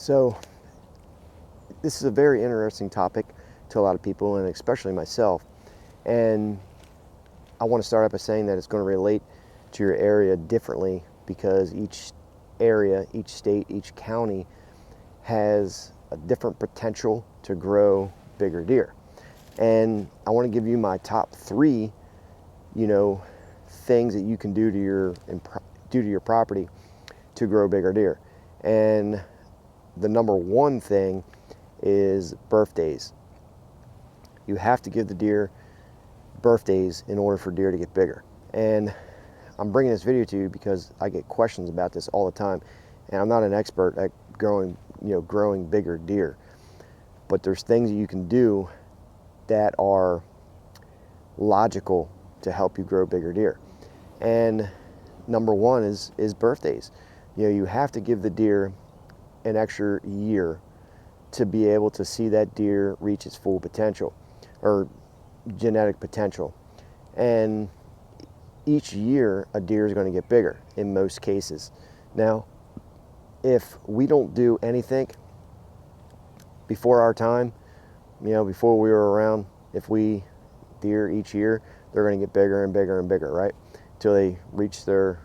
So this is a very interesting topic to a lot of people, and especially myself. And I want to start out by saying that it's going to relate to your area differently because each area, each state, each county has a different potential to grow bigger deer. And I want to give you my top three, things that you can do to your property to grow bigger deer. And the number one thing is birthdays. You have to give the deer birthdays in order for deer to get bigger. And I'm bringing this video to you because I get questions about this all the time, and I'm not an expert at growing bigger deer, but there's things that you can do that are logical to help you grow bigger deer. And number one is birthdays. You have to give the deer an extra year to be able to see that deer reach its full potential or genetic potential. And each year a deer is going to get bigger in most cases. Now, if we don't do anything before our time, before we were around, deer each year, they're going to get bigger and bigger and bigger, right? Until they reach their,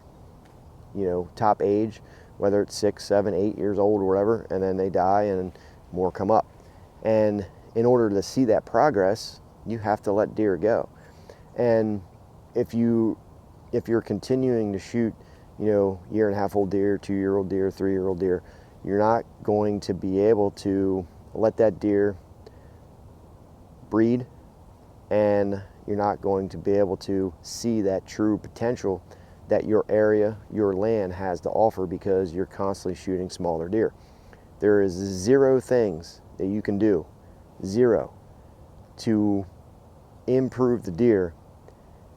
top age, whether it's 6, 7, 8 years old or whatever, and then they die and more come up. And in order to see that progress, you have to let deer go. And if you're continuing to shoot, year and a half old deer, 2-year-old deer, 3-year-old deer, you're not going to be able to let that deer breed, and you're not going to be able to see that true potential that your area, your land has to offer because you're constantly shooting smaller deer. There is 0 things that you can do, 0, to improve the deer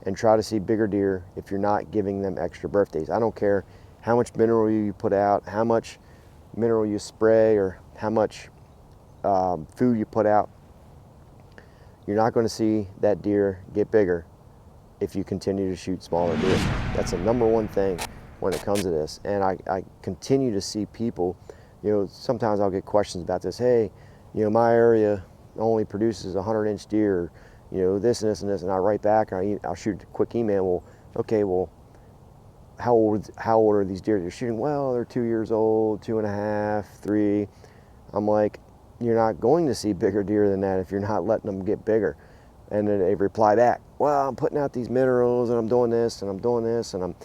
and try to see bigger deer if you're not giving them extra birthdays. I don't care how much mineral you put out, how much mineral you spray, or how much food you put out. You're not going to see that deer get bigger if you continue to shoot smaller deer. That's the number one thing when it comes to this. And I continue to see people, sometimes I'll get questions about this. Hey, my area only produces 100-inch deer, this and this and this, and I write back, and I'll shoot a quick email. Well, okay, how old are these deer you're shooting? Well, they're 2 years old, 2.5, 3. I'm like, you're not going to see bigger deer than that if you're not letting them get bigger. And then they reply back, well, I'm putting out these minerals, and I'm doing this, and I'm doing this, and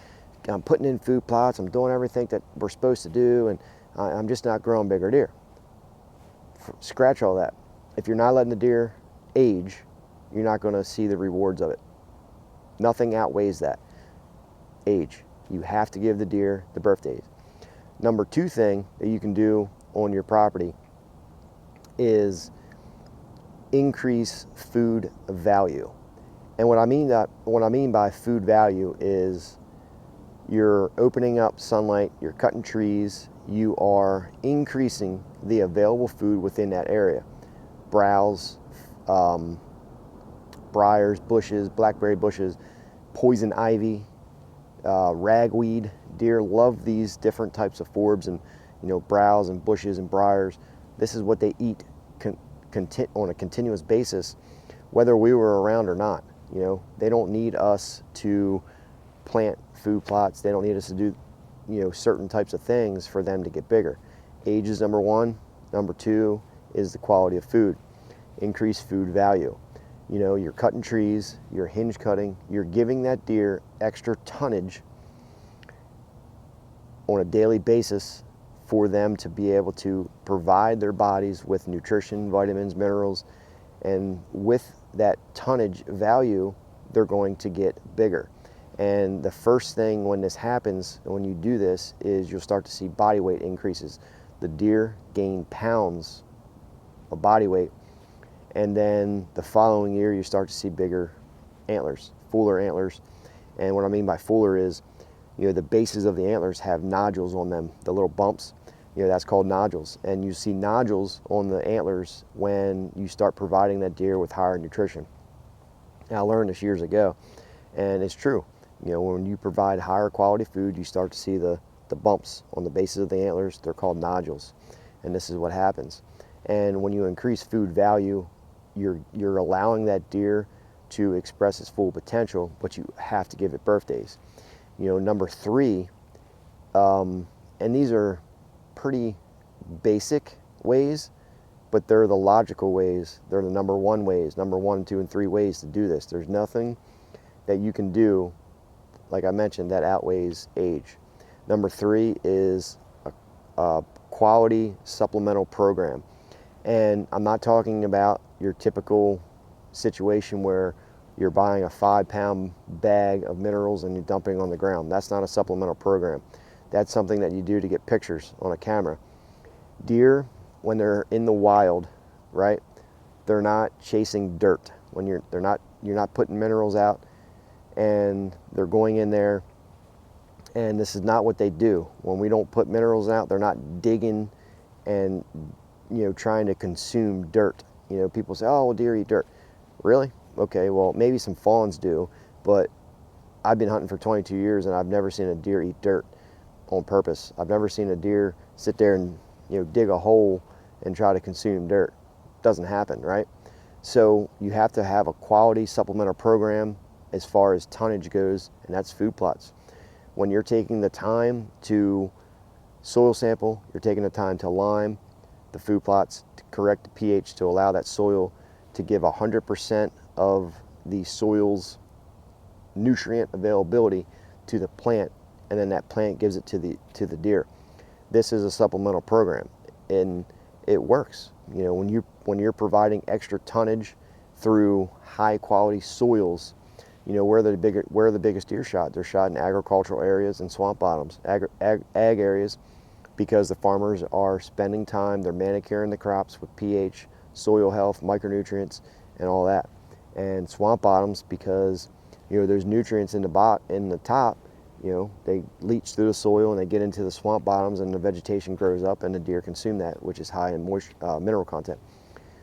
I'm putting in food plots, I'm doing everything that we're supposed to do, and I'm just not growing bigger deer. Scratch all that. If you're not letting the deer age, you're not going to see the rewards of it. Nothing outweighs that. Age. You have to give the deer the birthdays. Number 2 thing that you can do on your property is increase food value. And what I mean by food value is you're opening up sunlight, you're cutting trees, you are increasing the available food within that area. Browse, briars, bushes, blackberry bushes, poison ivy, ragweed. Deer love these different types of forbs and browse and bushes and briars. This is what they eat on a continuous basis, whether we were around or not. They don't need us to plant food plots. They don't need us to do certain types of things for them to get bigger. Age is number 1. Number 2 is the quality of food. Increase food value. You're cutting trees, you're hinge cutting, you're giving that deer extra tonnage on a daily basis for them to be able to provide their bodies with nutrition, vitamins, minerals, and with that tonnage value, they're going to get bigger. And the first thing when this happens, when you do this, is you'll start to see body weight increases. The deer gain pounds of body weight, and then the following year you start to see bigger antlers, fuller antlers. And what I mean by fuller is, the bases of the antlers have nodules on them, the little bumps. That's called nodules. And you see nodules on the antlers when you start providing that deer with higher nutrition. And I learned this years ago, and it's true. When you provide higher quality food, you start to see the bumps on the bases of the antlers. They're called nodules. and this is what happens. And when you increase food value, you're allowing that deer to express its full potential, but you have to give it birthdays. You know, number 3, and these are pretty basic ways, but they're the logical ways. They're the number 1 ways, number 1, 2, and 3 ways to do this. There's nothing that you can do, like I mentioned, that outweighs age. Number 3 is a quality supplemental program. And I'm not talking about your typical situation where you're buying a 5-pound bag of minerals and you're dumping on the ground. That's not a supplemental program. That's something that you do to get pictures on a camera. Deer, when they're in the wild, right, they're not chasing dirt. When you're not putting minerals out, and they're going in there, and this is not what they do. When we don't put minerals out, they're not digging and, you know, trying to consume dirt. You know, people say, oh, well, deer eat dirt. Really? Okay, well, maybe some fawns do, but I've been hunting for 22 years and I've never seen a deer eat dirt on purpose. I've never seen a deer sit there and, you know, dig a hole and try to consume dirt. Doesn't happen, right? So you have to have a quality supplemental program as far as tonnage goes, and that's food plots. When you're taking the time to soil sample, you're taking the time to lime the food plots, to correct the pH, to allow that soil to give 100% of the soil's nutrient availability to the plant, and then that plant gives it to the deer. This is a supplemental program, and it works. You know, when you're providing extra tonnage through high quality soils, you know, where are the biggest deer shot? They're shot in agricultural areas and swamp bottoms, ag areas, because the farmers are spending time, they're manicuring the crops with pH, soil health, micronutrients, and all that. And swamp bottoms, because, you know, there's nutrients in the top, you know, they leach through the soil and they get into the swamp bottoms, and the vegetation grows up and the deer consume that, which is high in mineral content.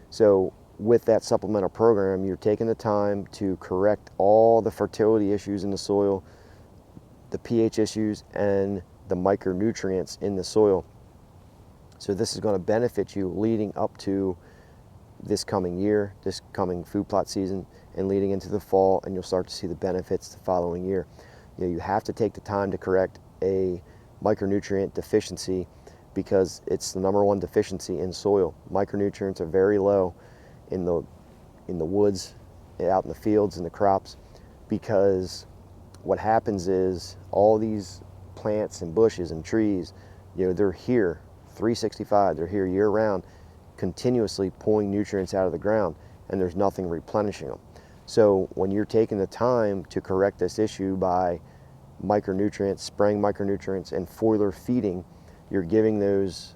So with that supplemental program, you're taking the time to correct all the fertility issues in the soil, the pH issues, and the micronutrients in the soil. So this is going to benefit you leading up to this coming year, this coming food plot season, and leading into the fall, and you'll start to see the benefits the following year. You know, you have to take the time to correct a micronutrient deficiency, because it's the number 1 deficiency in soil. Micronutrients are very low in the woods, out in the fields, in the crops, because what happens is all these plants and bushes and trees, you know, they're here 365, they're here year round, continuously pulling nutrients out of the ground, and there's nothing replenishing them. So when you're taking the time to correct this issue by micronutrients, spraying micronutrients, and foliar feeding, you're giving those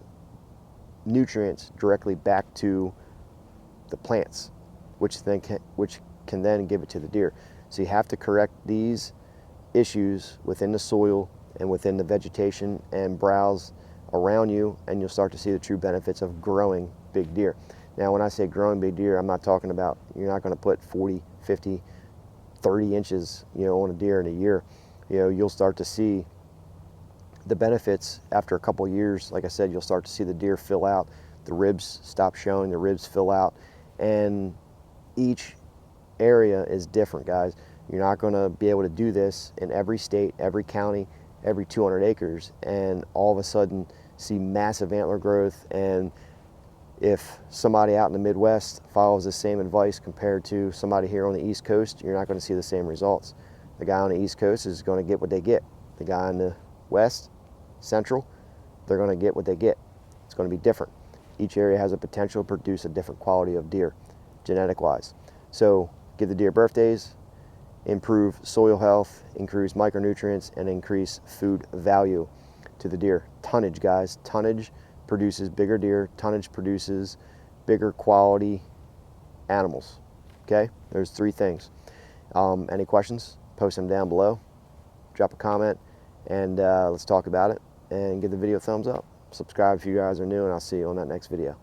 nutrients directly back to the plants, which can then give it to the deer. So you have to correct these issues within the soil and within the vegetation and browse around you, and you'll start to see the true benefits of growing big deer. Now, when I say growing big deer, I'm not talking about, you're not going to put 40, 50, 30 inches, you know, on a deer in a year. You know, you'll start to see the benefits after a couple of years. Like I said, you'll start to see the deer fill out, the ribs stop showing, the ribs fill out, and each area is different, guys. You're not going to be able to do this in every state, every county, every 200 acres, and all of a sudden see massive antler growth. And if somebody out in the Midwest follows the same advice compared to somebody here on the East Coast, you're not going to see the same results. The guy on the East Coast is going to get what they get. The guy in the West, Central, they're going to get what they get. It's going to be different. Each area has a potential to produce a different quality of deer, genetic-wise. So give the deer birthdays, improve soil health, increase micronutrients, and increase food value to the deer. Tonnage, guys. Tonnage produces bigger deer. Tonnage produces bigger quality animals. Okay? There's 3 things. Any questions? Post them down below. Drop a comment, and let's talk about it. And give the video a thumbs up. Subscribe if you guys are new, and I'll see you on that next video.